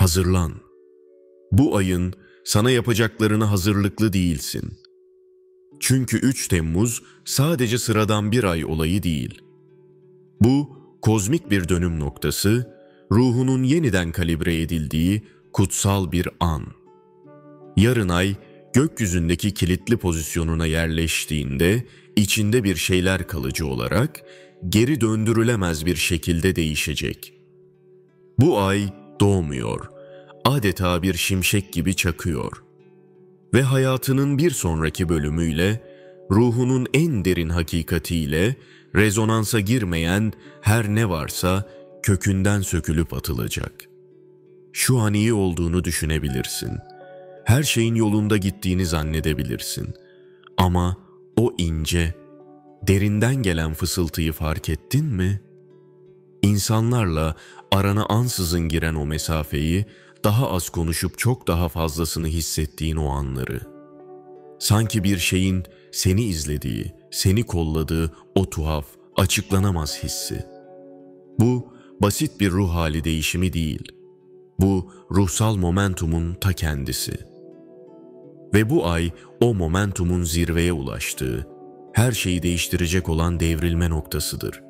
Hazırlan. Bu ayın sana yapacaklarına hazırlıklı değilsin. Çünkü 3 Temmuz sadece sıradan bir ay olayı değil. Bu kozmik bir dönüm noktası, ruhunun yeniden kalibre edildiği kutsal bir an. Yarın ay gökyüzündeki kilitli pozisyonuna yerleştiğinde içinde bir şeyler kalıcı olarak geri döndürülemez bir şekilde değişecek. Bu ay doğmuyor, adeta bir şimşek gibi çakıyor. Ve hayatının bir sonraki bölümüyle, ruhunun en derin hakikatiyle rezonansa girmeyen her ne varsa kökünden sökülüp atılacak. Şu an iyi olduğunu düşünebilirsin. Her şeyin yolunda gittiğini zannedebilirsin. Ama o ince, derinden gelen fısıltıyı fark ettin mi? İnsanlarla arana ansızın giren o mesafeyi, daha az konuşup çok daha fazlasını hissettiğin o anları. Sanki bir şeyin seni izlediği, seni kolladığı o tuhaf, açıklanamaz hissi. Bu basit bir ruh hali değişimi değil. Bu ruhsal momentumun ta kendisi. Ve bu ay o momentumun zirveye ulaştığı, her şeyi değiştirecek olan devrilme noktasıdır.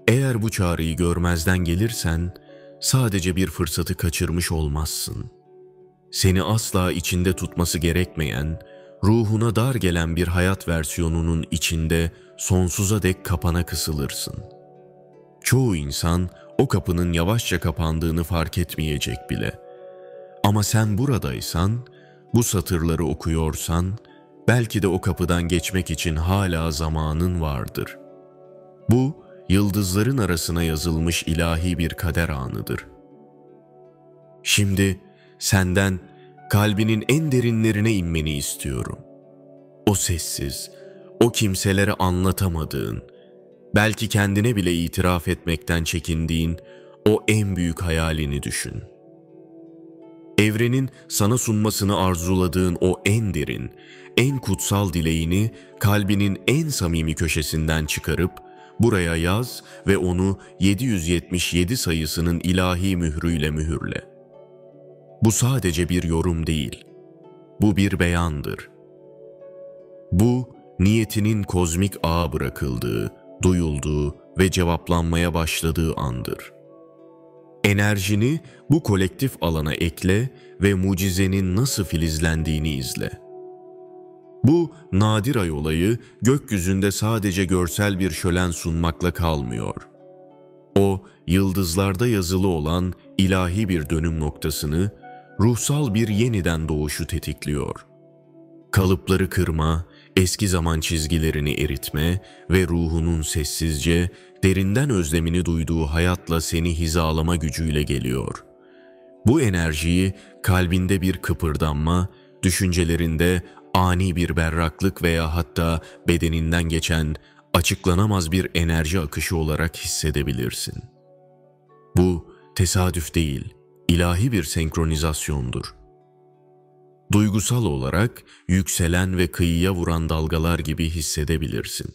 Eğer bu çağrıyı görmezden gelirsen, sadece bir fırsatı kaçırmış olmazsın. Seni asla içinde tutması gerekmeyen, ruhuna dar gelen bir hayat versiyonunun içinde sonsuza dek kapana kısılırsın. Çoğu insan o kapının yavaşça kapandığını fark etmeyecek bile. Ama sen buradaysan, bu satırları okuyorsan, belki de o kapıdan geçmek için hala zamanın vardır. Bu, yıldızların arasına yazılmış ilahi bir kader anıdır. Şimdi senden kalbinin en derinlerine inmeni istiyorum. O sessiz, o kimselere anlatamadığın, belki kendine bile itiraf etmekten çekindiğin o en büyük hayalini düşün. Evrenin sana sunmasını arzuladığın o en derin, en kutsal dileğini kalbinin en samimi köşesinden çıkarıp buraya yaz ve onu 777 sayısının ilahi mührüyle mühürle. Bu sadece bir yorum değil, bu bir beyandır. Bu, niyetinin kozmik ağa bırakıldığı, duyulduğu ve cevaplanmaya başladığı andır. Enerjini bu kolektif alana ekle ve mucizenin nasıl filizlendiğini izle. Bu nadir ay olayı gökyüzünde sadece görsel bir şölen sunmakla kalmıyor. O, yıldızlarda yazılı olan ilahi bir dönüm noktasını, ruhsal bir yeniden doğuşu tetikliyor. Kalıpları kırma, eski zaman çizgilerini eritme ve ruhunun sessizce, derinden özlemini duyduğu hayatla seni hizalama gücüyle geliyor. Bu enerjiyi kalbinde bir kıpırdanma, düşüncelerinde ani bir berraklık veya hatta bedeninden geçen açıklanamaz bir enerji akışı olarak hissedebilirsin. Bu tesadüf değil, ilahi bir senkronizasyondur. Duygusal olarak yükselen ve kıyıya vuran dalgalar gibi hissedebilirsin.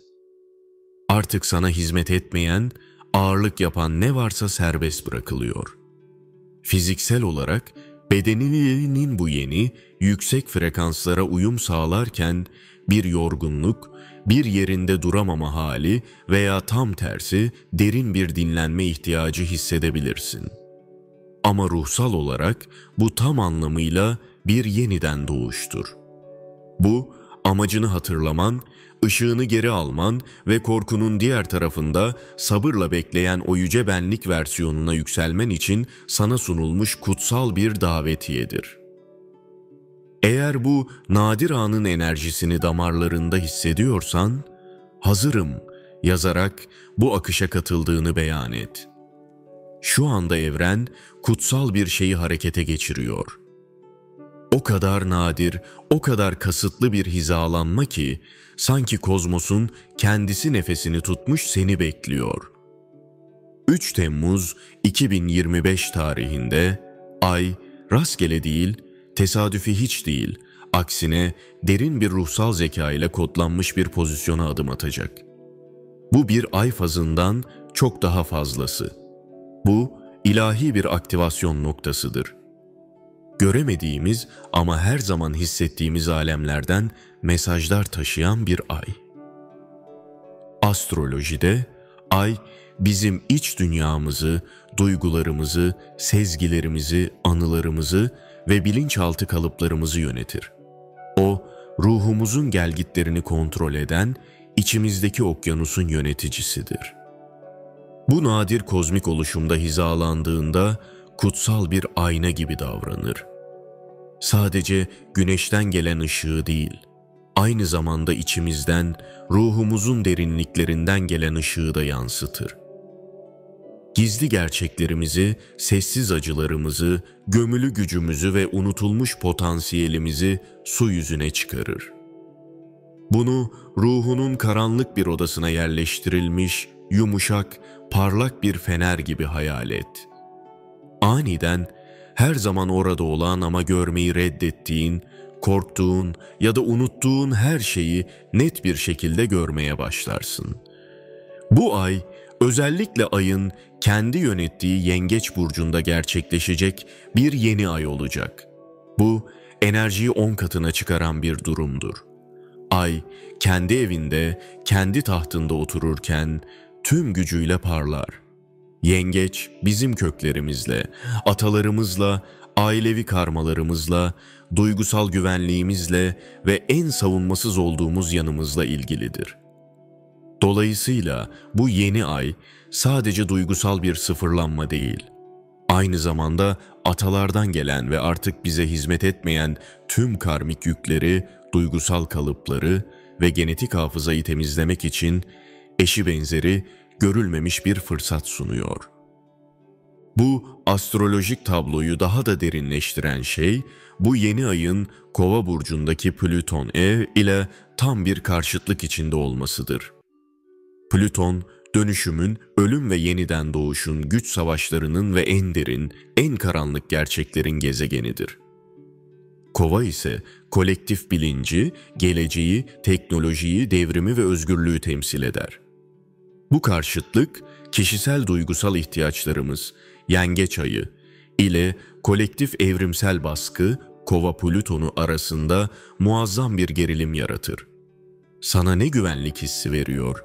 Artık sana hizmet etmeyen, ağırlık yapan ne varsa serbest bırakılıyor. Fiziksel olarak bedeninin bu yeni, yüksek frekanslara uyum sağlarken bir yorgunluk, bir yerinde duramama hali veya tam tersi derin bir dinlenme ihtiyacı hissedebilirsin. Ama ruhsal olarak bu tam anlamıyla bir yeniden doğuştur. Bu, amacını hatırlaman, ışığını geri alman ve korkunun diğer tarafında sabırla bekleyen o yüce benlik versiyonuna yükselmen için sana sunulmuş kutsal bir davetiyedir. Eğer bu nadir anın enerjisini damarlarında hissediyorsan, hazırım yazarak bu akışa katıldığını beyan et. Şu anda evren kutsal bir şeyi harekete geçiriyor. O kadar nadir, o kadar kasıtlı bir hizalanma ki, sanki kozmosun kendisi nefesini tutmuş seni bekliyor. 3 Temmuz 2025 tarihinde, ay rastgele değil, tesadüfi hiç değil, aksine derin bir ruhsal zeka ile kodlanmış bir pozisyona adım atacak. Bu bir ay fazından çok daha fazlası. Bu, ilahi bir aktivasyon noktasıdır. göremediğimiz ama her zaman hissettiğimiz alemlerden mesajlar taşıyan bir ay. Astrolojide ay bizim iç dünyamızı, duygularımızı, sezgilerimizi, anılarımızı ve bilinçaltı kalıplarımızı yönetir. O, ruhumuzun gelgitlerini kontrol eden, içimizdeki okyanusun yöneticisidir. Bu nadir kozmik oluşumda hizalandığında kutsal bir ayna gibi davranır. Sadece güneşten gelen ışığı değil, aynı zamanda içimizden, ruhumuzun derinliklerinden gelen ışığı da yansıtır. Gizli gerçeklerimizi, sessiz acılarımızı, gömülü gücümüzü ve unutulmuş potansiyelimizi su yüzüne çıkarır. Bunu ruhunun karanlık bir odasına yerleştirilmiş, yumuşak, parlak bir fener gibi hayal et. Aniden, her zaman orada olan ama görmeyi reddettiğin, korktuğun ya da unuttuğun her şeyi net bir şekilde görmeye başlarsın. Bu ay, özellikle ayın kendi yönettiği Yengeç burcunda gerçekleşecek bir yeni ay olacak. Bu, enerjiyi 10 katına çıkaran bir durumdur. Ay, kendi evinde, kendi tahtında otururken tüm gücüyle parlar. Yengeç, bizim köklerimizle, atalarımızla, ailevi karmalarımızla, duygusal güvenliğimizle ve en savunmasız olduğumuz yanımızla ilgilidir. Dolayısıyla bu yeni ay sadece duygusal bir sıfırlanma değil, aynı zamanda atalardan gelen ve artık bize hizmet etmeyen tüm karmik yükleri, duygusal kalıpları ve genetik hafızayı temizlemek için eşi benzeri görülmemiş bir fırsat sunuyor. Bu astrolojik tabloyu daha da derinleştiren şey, bu yeni ayın Kova burcundaki Plüton ev ile tam bir karşıtlık içinde olmasıdır. Plüton, dönüşümün, ölüm ve yeniden doğuşun, güç savaşlarının ve en derin, en karanlık gerçeklerin gezegenidir. Kova ise kolektif bilinci, geleceği, teknolojiyi, devrimi ve özgürlüğü temsil eder. Bu karşıtlık, kişisel duygusal ihtiyaçlarımız, Yengeç ayı ile kolektif evrimsel baskı, Kova Plüton'u arasında muazzam bir gerilim yaratır. Sana ne güvenlik hissi veriyor?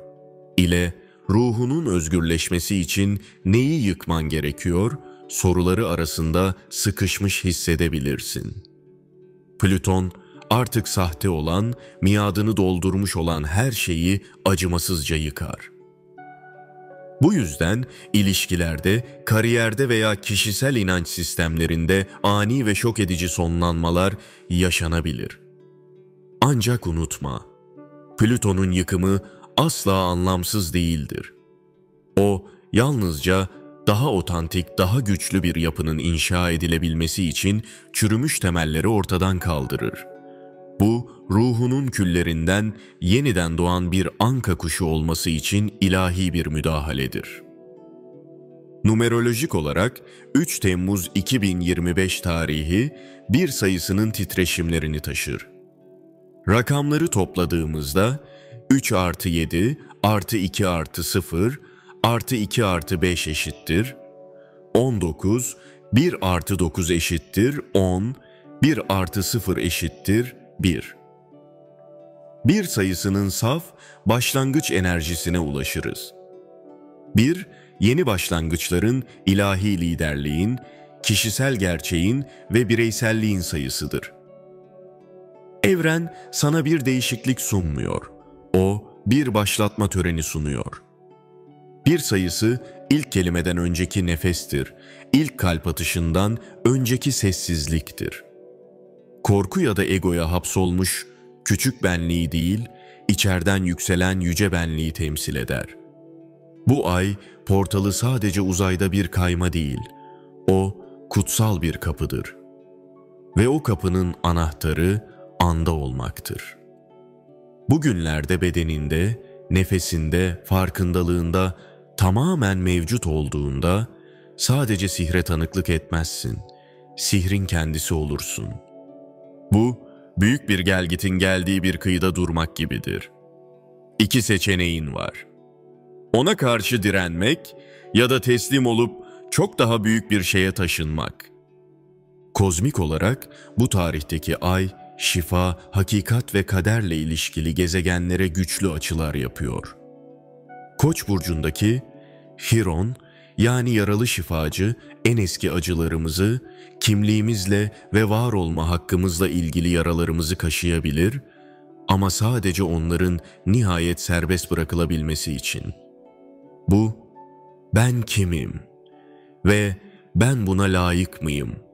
İle ruhunun özgürleşmesi için neyi yıkman gerekiyor? Soruları arasında sıkışmış hissedebilirsin. Plüton, artık sahte olan, miadını doldurmuş olan her şeyi acımasızca yıkar. Bu yüzden ilişkilerde, kariyerde veya kişisel inanç sistemlerinde ani ve şok edici sonlanmalar yaşanabilir. Ancak unutma, Plüton'un yıkımı asla anlamsız değildir. O, yalnızca daha otantik, daha güçlü bir yapının inşa edilebilmesi için çürümüş temelleri ortadan kaldırır. Bu, ruhunun küllerinden yeniden doğan bir anka kuşu olması için ilahi bir müdahaledir. Numerolojik olarak 3 Temmuz 2025 tarihi bir sayısının titreşimlerini taşır. Rakamları topladığımızda 3 artı 7 artı 2 artı 0 artı 2 artı 5 eşittir 19, 1 artı 9 eşittir 10, 1 artı 0 eşittir 1. Bir sayısının saf başlangıç enerjisine ulaşırız. 1, yeni başlangıçların, ilahi liderliğin, kişisel gerçeğin ve bireyselliğin sayısıdır. Evren sana bir değişiklik sunmuyor. O, bir başlatma töreni sunuyor. Bir sayısı ilk kelimeden önceki nefestir, ilk kalp atışından önceki sessizliktir. Korku ya da egoya hapsolmuş küçük benliği değil, içeriden yükselen yüce benliği temsil eder. Bu ay portalı sadece uzayda bir kayma değil, o kutsal bir kapıdır. Ve o kapının anahtarı anda olmaktır. Bugünlerde bedeninde, nefesinde, farkındalığında tamamen mevcut olduğunda sadece sihre tanıklık etmezsin, sihrin kendisi olursun. Bu, büyük bir gelgitin geldiği bir kıyıda durmak gibidir. 2 seçeneğin var. Ona karşı direnmek ya da teslim olup çok daha büyük bir şeye taşınmak. Kozmik olarak bu tarihteki ay, şifa, hakikat ve kaderle ilişkili gezegenlere güçlü açılar yapıyor. Koç burcundaki Hiron, yani yaralı şifacı, en eski acılarımızı, kimliğimizle ve var olma hakkımızla ilgili yaralarımızı kaşıyabilir ama sadece onların nihayet serbest bırakılabilmesi için. Bu, ben kimim ve ben buna layık mıyım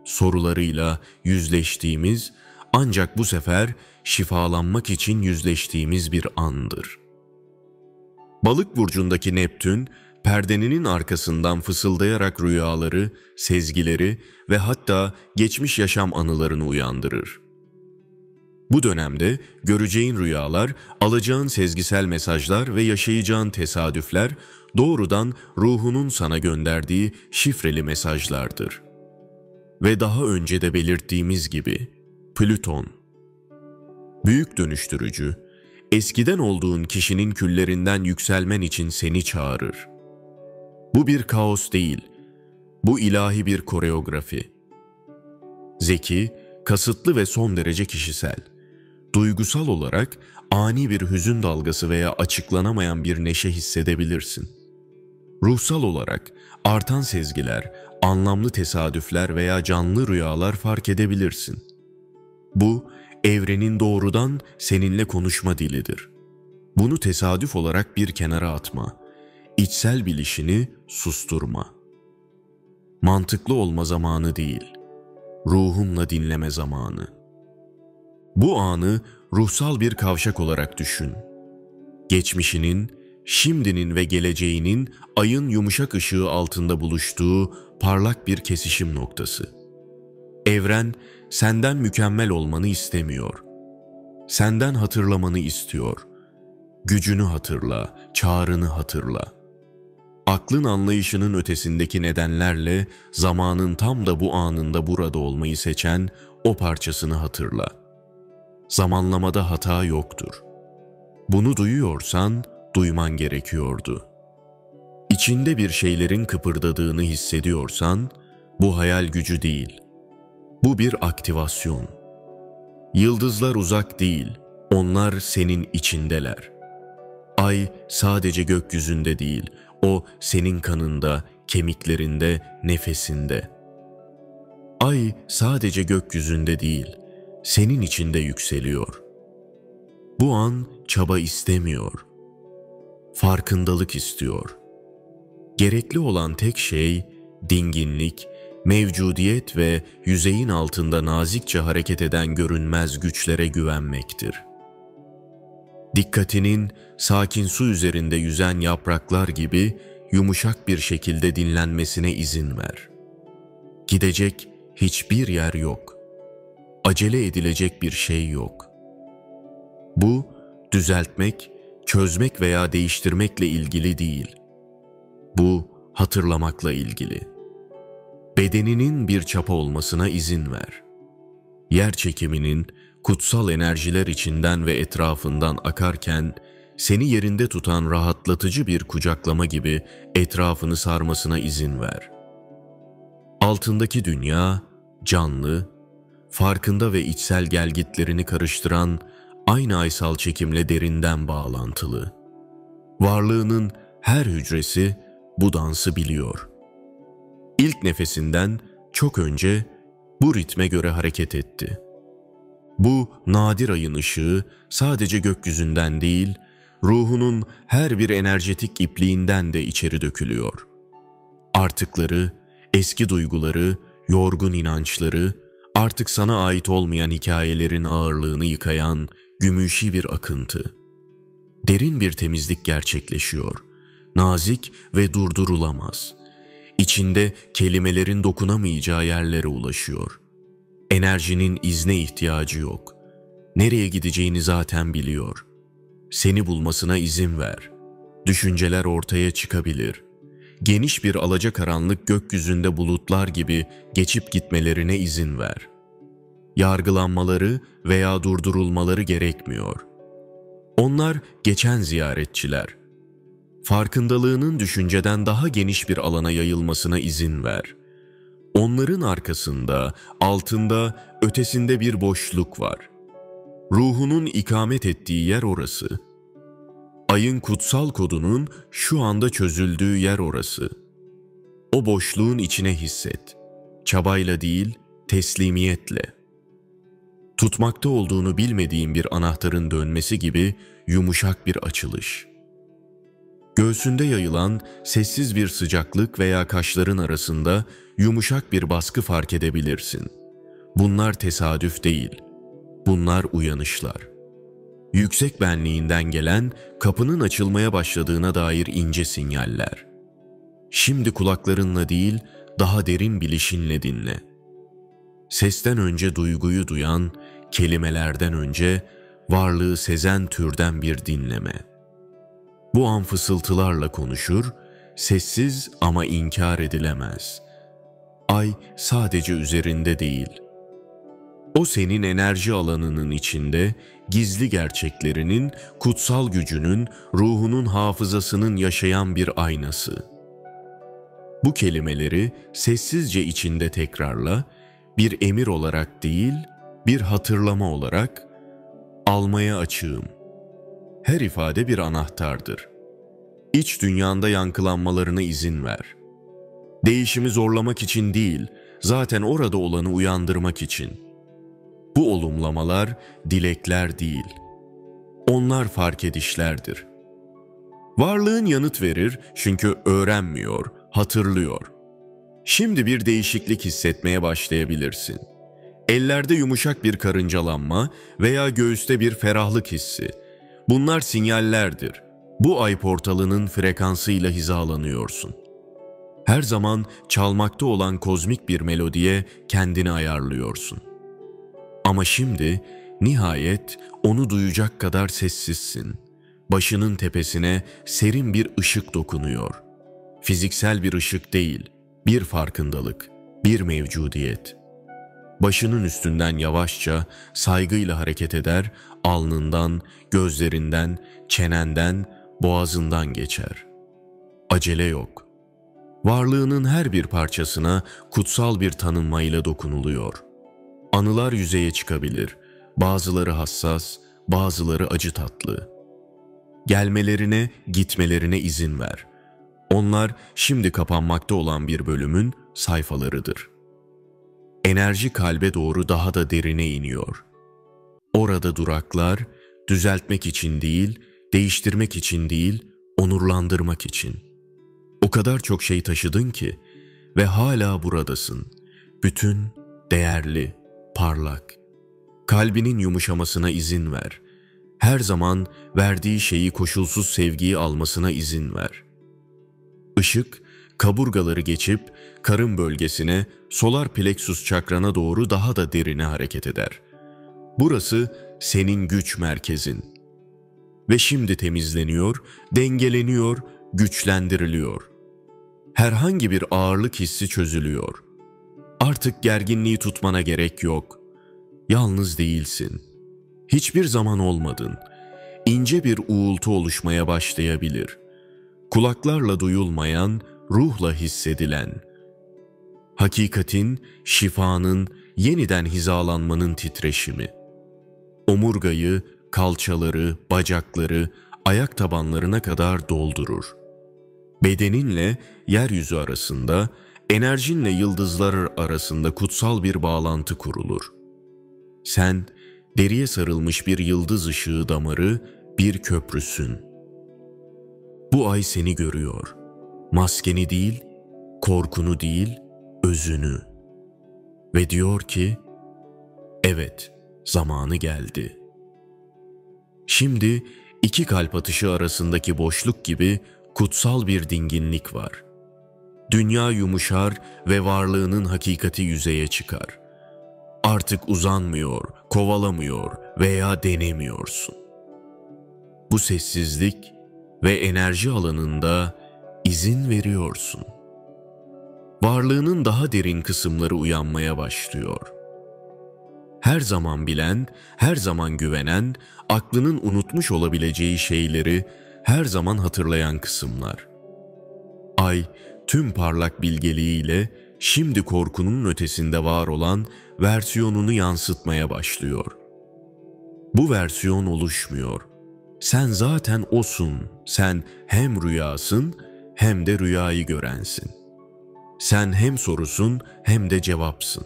sorularıyla yüzleştiğimiz, ancak bu sefer şifalanmak için yüzleştiğimiz bir andır. Balık burcundaki Neptün, perdenin arkasından fısıldayarak rüyaları, sezgileri ve hatta geçmiş yaşam anılarını uyandırır. Bu dönemde göreceğin rüyalar, alacağın sezgisel mesajlar ve yaşayacağın tesadüfler doğrudan ruhunun sana gönderdiği şifreli mesajlardır. Ve daha önce de belirttiğimiz gibi Plüton, büyük dönüştürücü, eskiden olduğun kişinin küllerinden yükselmen için seni çağırır. Bu bir kaos değil, bu ilahi bir koreografi. Zeki, kasıtlı ve son derece kişisel. Duygusal olarak ani bir hüzün dalgası veya açıklanamayan bir neşe hissedebilirsin. Ruhsal olarak artan sezgiler, anlamlı tesadüfler veya canlı rüyalar fark edebilirsin. Bu, evrenin doğrudan seninle konuşma dilidir. Bunu tesadüf olarak bir kenara atma. İçsel bilişini susturma. Mantıklı olma zamanı değil, ruhunla dinleme zamanı. Bu anı ruhsal bir kavşak olarak düşün. Geçmişinin, şimdinin ve geleceğinin ayın yumuşak ışığı altında buluştuğu parlak bir kesişim noktası. Evren senden mükemmel olmanı istemiyor. Senden hatırlamanı istiyor. Gücünü hatırla, çağrını hatırla. Aklın anlayışının ötesindeki nedenlerle zamanın tam da bu anında burada olmayı seçen o parçasını hatırla. Zamanlamada hata yoktur. Bunu duyuyorsan duyman gerekiyordu. İçinde bir şeylerin kıpırdadığını hissediyorsan bu hayal gücü değil. Bu bir aktivasyon. Yıldızlar uzak değil, onlar senin içindeler. Ay sadece gökyüzünde değil, o senin kanında, kemiklerinde, nefesinde. Ay sadece gökyüzünde değil, senin içinde yükseliyor. Bu an çaba istemiyor. Farkındalık istiyor. Gerekli olan tek şey dinginlik, mevcudiyet ve yüzeyin altında nazikçe hareket eden görünmez güçlere güvenmektir. Dikkatinin sakin su üzerinde yüzen yapraklar gibi yumuşak bir şekilde dinlenmesine izin ver. Gidecek hiçbir yer yok. Acele edilecek bir şey yok. Bu, düzeltmek, çözmek veya değiştirmekle ilgili değil. Bu, hatırlamakla ilgili. Bedeninin bir çapa olmasına izin ver. Yer çekiminin kutsal enerjiler içinden ve etrafından akarken, seni yerinde tutan rahatlatıcı bir kucaklama gibi etrafını sarmasına izin ver. Altındaki dünya, canlı, farkında ve içsel gelgitlerini karıştıran aynı aysal çekimle derinden bağlantılı. Varlığının her hücresi bu dansı biliyor. İlk nefesinden çok önce bu ritme göre hareket etti. Bu nadir ayın ışığı sadece gökyüzünden değil, ruhunun her bir enerjetik ipliğinden de içeri dökülüyor. Artıkları, eski duyguları, yorgun inançları, artık sana ait olmayan hikayelerin ağırlığını yıkayan gümüşi bir akıntı. Derin bir temizlik gerçekleşiyor. Nazik ve durdurulamaz. İçinde kelimelerin dokunamayacağı yerlere ulaşıyor. Enerjinin izne ihtiyacı yok. Nereye gideceğini zaten biliyor. Seni bulmasına izin ver. Düşünceler ortaya çıkabilir. Geniş bir alacakaranlık gökyüzünde bulutlar gibi geçip gitmelerine izin ver. Yargılanmaları veya durdurulmaları gerekmiyor. Onlar geçen ziyaretçiler. Farkındalığının düşünceden daha geniş bir alana yayılmasına izin ver. Onların arkasında, altında, ötesinde bir boşluk var. Ruhunun ikamet ettiği yer orası. Ayın kutsal kodunun şu anda çözüldüğü yer orası. O boşluğun içine hisset. Çabayla değil, teslimiyetle. Tutmakta olduğunu bilmediğin bir anahtarın dönmesi gibi yumuşak bir açılış. Göğsünde yayılan sessiz bir sıcaklık veya kaşların arasında yumuşak bir baskı fark edebilirsin. Bunlar tesadüf değil. Bunlar uyanışlar. Yüksek benliğinden gelen, kapının açılmaya başladığına dair ince sinyaller. Şimdi kulaklarınla değil, daha derin bilişinle dinle. Sesten önce duyguyu duyan, kelimelerden önce varlığı sezen türden bir dinleme. Bu an fısıltılarla konuşur, sessiz ama inkar edilemez. Ay sadece üzerinde değil. O senin enerji alanının içinde, gizli gerçeklerinin, kutsal gücünün, ruhunun hafızasının yaşayan bir aynası. Bu kelimeleri sessizce içinde tekrarla, bir emir olarak değil, bir hatırlama olarak, almaya açığım. Her ifade bir anahtardır. İç dünyanda yankılanmalarına izin ver. Değişimi zorlamak için değil, zaten orada olanı uyandırmak için. Bu olumlamalar dilekler değil. Onlar fark edişlerdir. Varlığın yanıt verir çünkü öğrenmiyor, hatırlıyor. Şimdi bir değişiklik hissetmeye başlayabilirsin. Ellerde yumuşak bir karıncalanma veya göğüste bir ferahlık hissi. Bunlar sinyallerdir. Bu ay portalının frekansıyla hizalanıyorsun. Her zaman çalmakta olan kozmik bir melodiye kendini ayarlıyorsun. Ama şimdi nihayet onu duyacak kadar sessizsin. Başının tepesine serin bir ışık dokunuyor. Fiziksel bir ışık değil, bir farkındalık, bir mevcudiyet. Başının üstünden yavaşça, saygıyla hareket eder, alnından, gözlerinden, çenenden, boğazından geçer. Acele yok. Varlığının her bir parçasına kutsal bir tanınmayla dokunuluyor. Anılar yüzeye çıkabilir, bazıları hassas, bazıları acı tatlı. Gelmelerine, gitmelerine izin ver. Onlar şimdi kapanmakta olan bir bölümün sayfalarıdır. Enerji kalbe doğru daha da derine iniyor. Orada duraklar, düzeltmek için değil, değiştirmek için değil, onurlandırmak için. O kadar çok şey taşıdın ki ve hala buradasın. Bütün, değerli, parlak. Kalbinin yumuşamasına izin ver. Her zaman verdiği şeyi koşulsuz sevgiyi almasına izin ver. Işık, kaburgaları geçip karın bölgesine, solar plexus çakrana doğru daha da derine hareket eder. Burası senin güç merkezin. Ve şimdi temizleniyor, dengeleniyor, güçlendiriliyor. Herhangi bir ağırlık hissi çözülüyor. Artık gerginliği tutmana gerek yok. Yalnız değilsin. Hiçbir zaman olmadın. İnce bir uğultu oluşmaya başlayabilir. Kulaklarla duyulmayan, ruhla hissedilen. Hakikatin, şifanın, yeniden hizalanmanın titreşimi. Omurgayı, kalçaları, bacakları, ayak tabanlarına kadar doldurur. Bedeninle yeryüzü arasında, enerjinle yıldızlar arasında kutsal bir bağlantı kurulur. Sen, deriye sarılmış bir yıldız ışığı damarı, bir köprüsün. Bu ay seni görüyor. Maskeni değil, korkunu değil, özünü. Ve diyor ki, evet, zamanı geldi. Şimdi iki kalp atışı arasındaki boşluk gibi kutsal bir dinginlik var. Dünya yumuşar ve varlığının hakikati yüzeye çıkar. Artık uzanmıyor, kovalamıyor veya denemiyorsun. Bu sessizlik ve enerji alanında izin veriyorsun. Varlığının daha derin kısımları uyanmaya başlıyor. Her zaman bilen, her zaman güvenen, aklının unutmuş olabileceği şeyleri her zaman hatırlayan kısımlar. Ay tüm parlak bilgeliğiyle şimdi korkunun ötesinde var olan versiyonunu yansıtmaya başlıyor. Bu versiyon oluşmuyor. Sen zaten osun. Sen hem rüyasın hem de rüyayı görensin. Sen hem sorusun hem de cevapsın.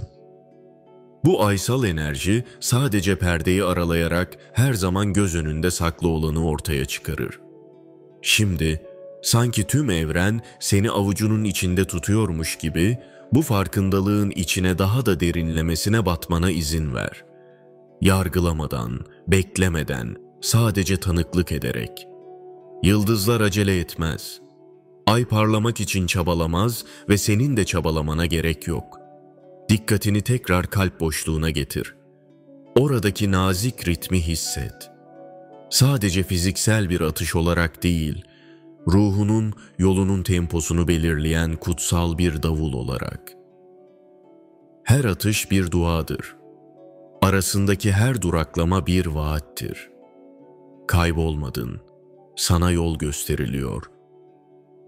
Bu aysal enerji sadece perdeyi aralayarak her zaman göz önünde saklı olanı ortaya çıkarır. Şimdi sanki tüm evren seni avucunun içinde tutuyormuş gibi bu farkındalığın içine daha da derinlemesine batmana izin ver. Yargılamadan, beklemeden, sadece tanıklık ederek. Yıldızlar acele etmez. Ay parlamak için çabalamaz ve senin de çabalamana gerek yok. Dikkatini tekrar kalp boşluğuna getir. Oradaki nazik ritmi hisset. Sadece fiziksel bir atış olarak değil, ruhunun yolunun temposunu belirleyen kutsal bir davul olarak. Her atış bir duadır. Arasındaki her duraklama bir vaattir. Kaybolmadın, sana yol gösteriliyor.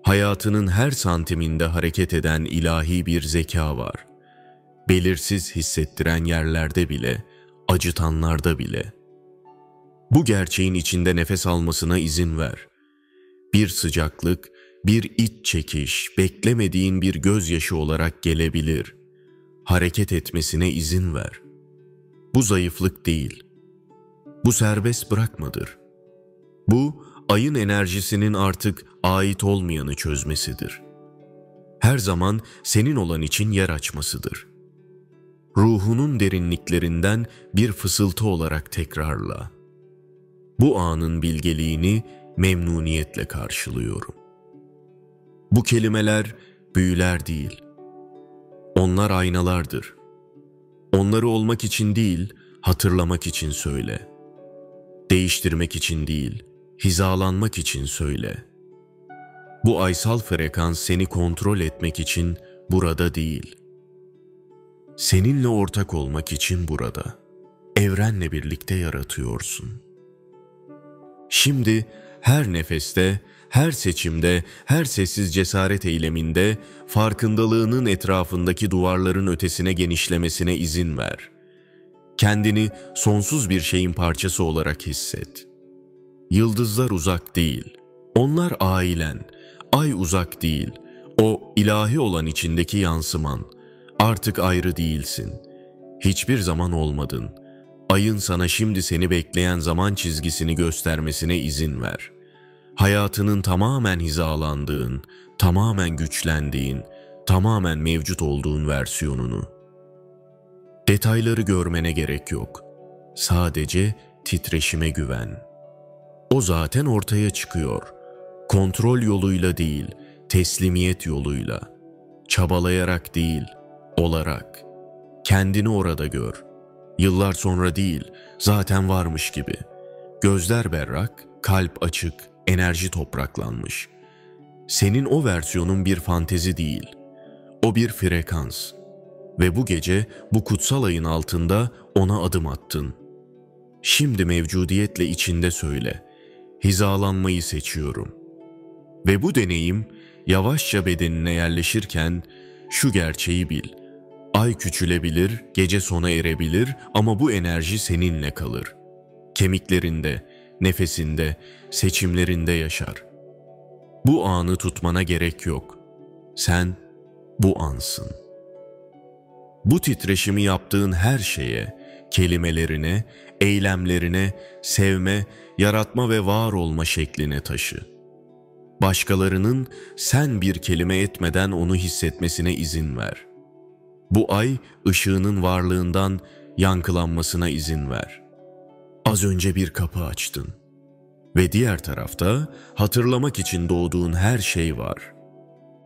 Hayatının her santiminde hareket eden ilahi bir zeka var. Belirsiz hissettiren yerlerde bile, acıtanlarda bile. Bu gerçeğin içinde nefes almasına izin ver. Bir sıcaklık, bir iç çekiş, beklemediğin bir gözyaşı olarak gelebilir. Hareket etmesine izin ver. Bu zayıflık değil. Bu serbest bırakmadır. Bu, ayın enerjisinin artık ait olmayanı çözmesidir. Her zaman senin olan için yer açmasıdır. Ruhunun derinliklerinden bir fısıltı olarak tekrarla. Bu anın bilgeliğini memnuniyetle karşılıyorum. Bu kelimeler büyüler değil. Onlar aynalardır. Onları olmak için değil, hatırlamak için söyle. Değiştirmek için değil, hizalanmak için söyle. Bu aysal frekans seni kontrol etmek için burada değil. Seninle ortak olmak için burada. Evrenle birlikte yaratıyorsun. Şimdi her nefeste, her seçimde, her sessiz cesaret eyleminde farkındalığının etrafındaki duvarların ötesine genişlemesine izin ver. Kendini sonsuz bir şeyin parçası olarak hisset. Yıldızlar uzak değil. Onlar ailen. Ay uzak değil. O ilahi olan içindeki yansıman. Artık ayrı değilsin. Hiçbir zaman olmadın. Ayın sana şimdi seni bekleyen zaman çizgisini göstermesine izin ver. Hayatının tamamen hizalandığın, tamamen güçlendiğin, tamamen mevcut olduğun versiyonunu. Detayları görmene gerek yok. Sadece titreşime güven. O zaten ortaya çıkıyor. Kontrol yoluyla değil, teslimiyet yoluyla. Çabalayarak değil, olarak. Kendini orada gör. Yıllar sonra değil, zaten varmış gibi. Gözler berrak, kalp açık, enerji topraklanmış. Senin o versiyonun bir fantezi değil. O bir frekans. Ve bu gece bu kutsal ayın altında ona adım attın. Şimdi mevcudiyetle içinde söyle. Hizalanmayı seçiyorum. Ve bu deneyim yavaşça bedenine yerleşirken şu gerçeği bil. Ay küçülebilir, gece sona erebilir ama bu enerji seninle kalır. Kemiklerinde, nefesinde, seçimlerinde yaşar. Bu anı tutmana gerek yok. Sen bu ansın. Bu titreşimi yaptığın her şeye, kelimelerine, eylemlerine, sevme, yaratma ve var olma şekline taşı. Başkalarının sen bir kelime etmeden onu hissetmesine izin ver. Bu ay ışığının varlığından yankılanmasına izin ver. Az önce bir kapı açtın. Ve diğer tarafta hatırlamak için doğduğun her şey var.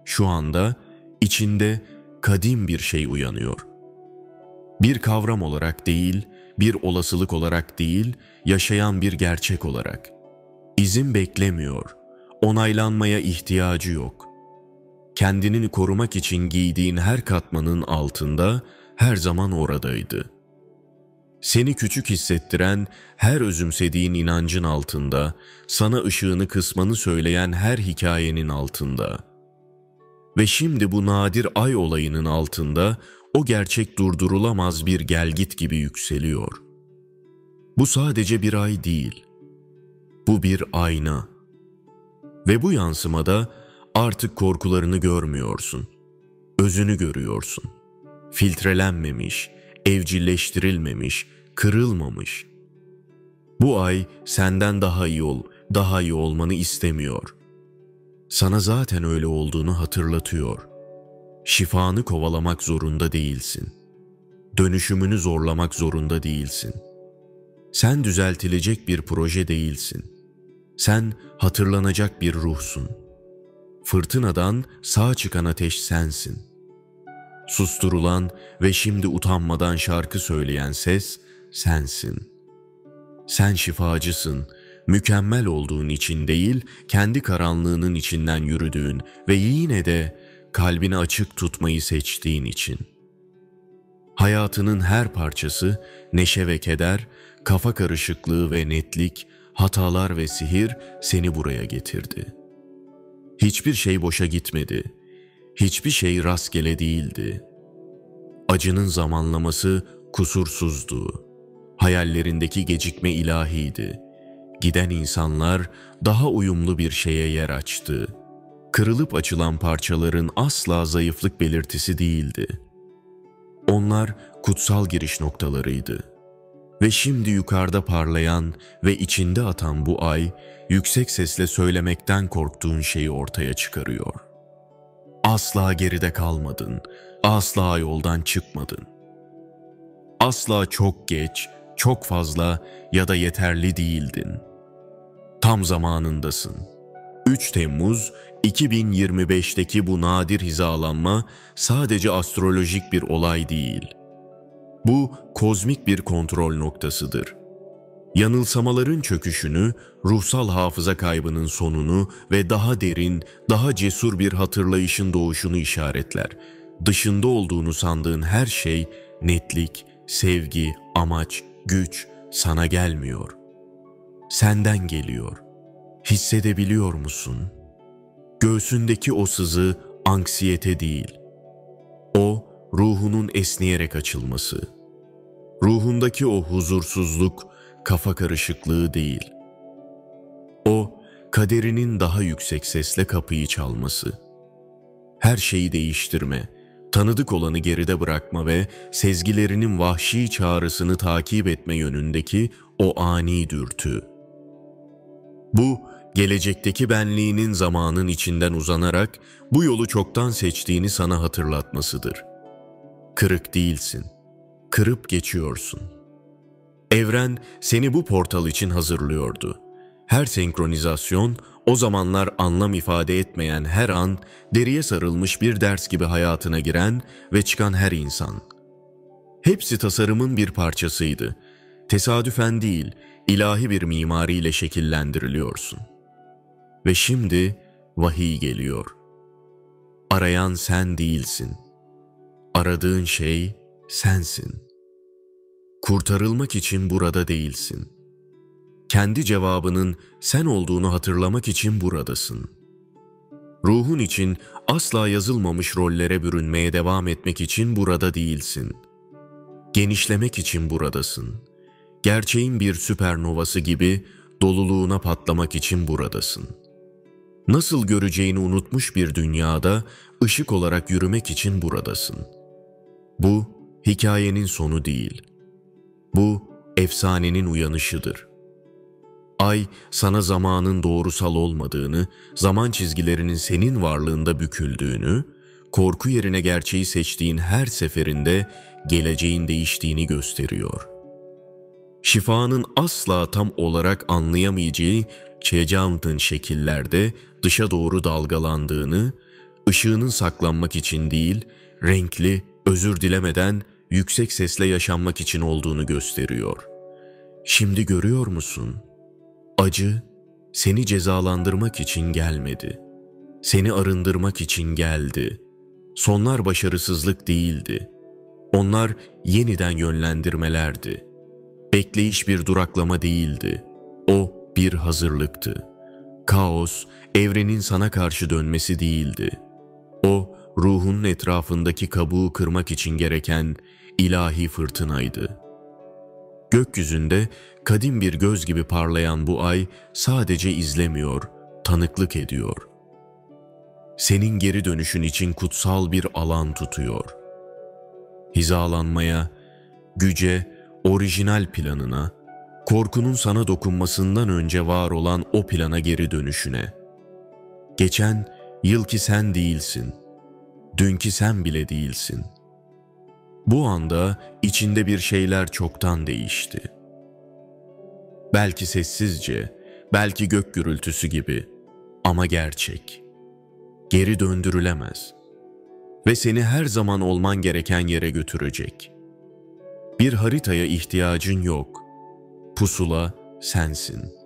Şu anda içinde kadim bir şey uyanıyor. Bir kavram olarak değil, bir olasılık olarak değil, yaşayan bir gerçek olarak. İzin beklemiyor, onaylanmaya ihtiyacı yok. Kendini korumak için giydiğin her katmanın altında her zaman oradaydı. Seni küçük hissettiren her özümsediğin inancın altında, sana ışığını kısmanı söyleyen her hikayenin altında. Ve şimdi bu nadir ay olayının altında o gerçek durdurulamaz bir gelgit gibi yükseliyor. Bu sadece bir ay değil. Bu bir ayna. Ve bu yansımada artık korkularını görmüyorsun. Özünü görüyorsun. Filtrelenmemiş, evcilleştirilmemiş, kırılmamış. Bu ay senden daha iyi ol, daha iyi olmanı istemiyor. Sana zaten öyle olduğunu hatırlatıyor. Şifanı kovalamak zorunda değilsin. Dönüşümünü zorlamak zorunda değilsin. Sen düzeltilecek bir proje değilsin. Sen hatırlanacak bir ruhsun. Fırtınadan sağ çıkan ateş sensin. Susturulan ve şimdi utanmadan şarkı söyleyen ses sensin. Sen şifacısın, mükemmel olduğun için değil, kendi karanlığının içinden yürüdüğün ve yine de kalbini açık tutmayı seçtiğin için. Hayatının her parçası neşe ve keder, kafa karışıklığı ve netlik, hatalar ve sihir seni buraya getirdi. Hiçbir şey boşa gitmedi. Hiçbir şey rastgele değildi. Acının zamanlaması kusursuzdu. Hayallerindeki gecikme ilahiydi. Giden insanlar daha uyumlu bir şeye yer açtı. Kırılıp açılan parçaların asla zayıflık belirtisi değildi. Onlar kutsal giriş noktalarıydı. Ve şimdi yukarıda parlayan ve içinde atan bu ay, yüksek sesle söylemekten korktuğun şeyi ortaya çıkarıyor. Asla geride kalmadın, asla yoldan çıkmadın. Asla çok geç, çok fazla ya da yeterli değildin. Tam zamanındasın. 3 Temmuz 2025'teki bu nadir hizalanma sadece astrolojik bir olay değil. Bu kozmik bir kontrol noktasıdır. Yanılsamaların çöküşünü, ruhsal hafıza kaybının sonunu ve daha derin, daha cesur bir hatırlayışın doğuşunu işaretler. Dışında olduğunu sandığın her şey, netlik, sevgi, amaç, güç sana gelmiyor. Senden geliyor. Hissedebiliyor musun? Göğsündeki o sızı anksiyete değil. O, ruhunun esneyerek açılması. Ruhundaki o huzursuzluk, kafa karışıklığı değil. O, kaderinin daha yüksek sesle kapıyı çalması. Her şeyi değiştirme, tanıdık olanı geride bırakma ve sezgilerinin vahşi çağrısını takip etme yönündeki o ani dürtü. Bu, gelecekteki benliğinin zamanın içinden uzanarak bu yolu çoktan seçtiğini sana hatırlatmasıdır. Kırık değilsin, kırıp geçiyorsun. Evren seni bu portal için hazırlıyordu. Her senkronizasyon, o zamanlar anlam ifade etmeyen her an, deriye sarılmış bir ders gibi hayatına giren ve çıkan her insan. Hepsi tasarımın bir parçasıydı. Tesadüfen değil, ilahi bir mimariyle şekillendiriliyorsun. Ve şimdi vahiy geliyor. Arayan sen değilsin. Aradığın şey sensin. Kurtarılmak için burada değilsin. Kendi cevabının sen olduğunu hatırlamak için buradasın. Ruhun için asla yazılmamış rollere bürünmeye devam etmek için burada değilsin. Genişlemek için buradasın. Gerçeğin bir süpernovası gibi doluluğuna patlamak için buradasın. Nasıl göreceğini unutmuş bir dünyada ışık olarak yürümek için buradasın. Bu hikayenin sonu değil. Bu efsanenin uyanışıdır. Ay sana zamanın doğrusal olmadığını, zaman çizgilerinin senin varlığında büküldüğünü, korku yerine gerçeği seçtiğin her seferinde geleceğin değiştiğini gösteriyor. Şifanın asla tam olarak anlayamayacağı çecantin şekillerde dışa doğru dalgalandığını, ışığının saklanmak için değil, renkli, özür dilemeden yüksek sesle yaşanmak için olduğunu gösteriyor. Şimdi görüyor musun? Acı, seni cezalandırmak için gelmedi. Seni arındırmak için geldi. Sonlar başarısızlık değildi. Onlar yeniden yönlendirmelerdi. Bekleyiş bir duraklama değildi. O bir hazırlıktı. Kaos, evrenin sana karşı dönmesi değildi. O, ruhunun etrafındaki kabuğu kırmak için gereken ilahi fırtınaydı. Gökyüzünde kadim bir göz gibi parlayan bu ay sadece izlemiyor, tanıklık ediyor. Senin geri dönüşün için kutsal bir alan tutuyor. Hizalanmaya, güce, orijinal planına, korkunun sana dokunmasından önce var olan o plana geri dönüşüne. Geçen yılki sen değilsin, dünkü sen bile değilsin. Bu anda içinde bir şeyler çoktan değişti. Belki sessizce, belki gök gürültüsü gibi ama gerçek. Geri döndürülemez ve seni her zaman olman gereken yere götürecek. Bir haritaya ihtiyacın yok. Pusula sensin.